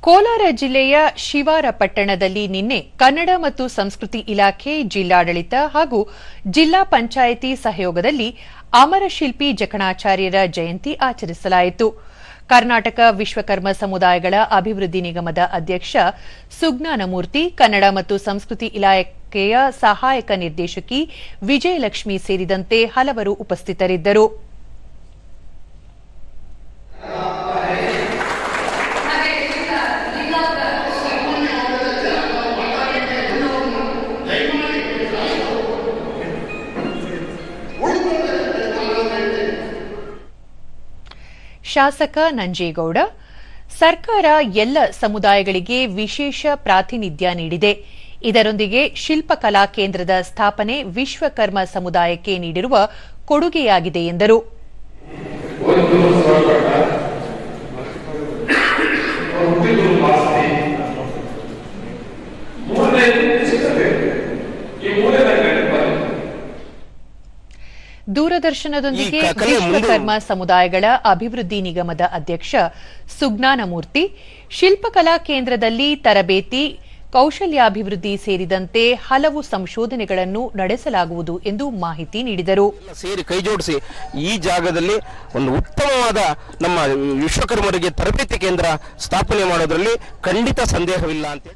ಕೋಲಾರ ಜಿಲ್ಲೆಯ ಶಿವಾರ ಪಟ್ಟಣದಲ್ಲಿ ನಿನ್ನೆ ಕನ್ನಡ ಮತ್ತು ಸಂಸ್ಕೃತಿ ಇಲಾಖೆ, ಜಿಲ್ಲಾಡಳಿತ ಹಾಗೂ ಜಿಲ್ಲಾ ಪಂಚಾಯಿತಿ ಸಹಯೋಗದಲ್ಲಿ ಅಮರಶಿಲ್ಪಿ ಜಕಣಾಚಾರ್ಯರ ಜಯಂತಿ ಆಚರಿಸಲಾಯಿತು. ಕರ್ನಾಟಕ ವಿಶ್ವಕರ್ಮ ಸಮುದಾಯಗಳ ಅಭಿವೃದ್ಧಿ ನಿಗಮದ ಅಧ್ಯಕ್ಷ ಸುಜ್ಞಾನಮೂರ್ತಿ, ಕನ್ನಡ ಮತ್ತು ಸಂಸ್ಕೃತಿ ಇಲಾಖೆಯ ಸಹಾಯಕ ನಿರ್ದೇಶಕಿ ವಿಜಯಲಕ್ಷ್ಮಿ ಸೇರಿದಂತೆ ಹಲವರು ಉಪಸ್ಥಿತರಿದ್ದರು. ಶಾಸಕ ನಂಜೇಗೌಡ, ಸರ್ಕಾರ ಎಲ್ಲ ಸಮುದಾಯಗಳಿಗೆ ವಿಶೇಷ ಪ್ರಾತಿನಿಧ್ಯ ನೀಡಿದೆ. ಇದರೊಂದಿಗೆ ಶಿಲ್ಪಕಲಾ ಕೇಂದ್ರದ ಸ್ಥಾಪನೆ ವಿಶ್ವಕರ್ಮ ಸಮುದಾಯಕ್ಕೆ ನೀಡಿರುವ ಕೊಡುಗೆಯಾಗಿದೆ ಎಂದರು. ದೂರದರ್ಶನದೊಂದಿಗೆ ವಿಶ್ವಕರ್ಮ ಸಮುದಾಯಗಳ ಅಭಿವೃದ್ಧಿ ನಿಗಮದ ಅಧ್ಯಕ್ಷ ಸುಜ್ಞಾನಮೂರ್ತಿ, ಶಿಲ್ಪಕಲಾ ಕೇಂದ್ರದಲ್ಲಿ ತರಬೇತಿ, ಕೌಶಲ್ಯಾಭಿವೃದ್ಧಿ ಸೇರಿದಂತೆ ಹಲವು ಸಂಶೋಧನೆಗಳನ್ನು ನಡೆಸಲಾಗುವುದು ಎಂದು ಮಾಹಿತಿ ನೀಡಿದರು. ಸೇರಿ ಕೈಜೋಡಿಸಿ ಈ ಜಾಗದಲ್ಲಿ ಒಂದು ಉತ್ತಮವಾದ ನಮ್ಮ ವಿಶ್ವಕರ್ಮರಿಗೆ ತರಬೇತಿ ಕೇಂದ್ರ ಸ್ಥಾಪನೆ ಮಾಡೋದ್ರಲ್ಲಿ ಖಂಡಿತ ಸಂದೇಹವಿಲ್ಲ ಅಂತ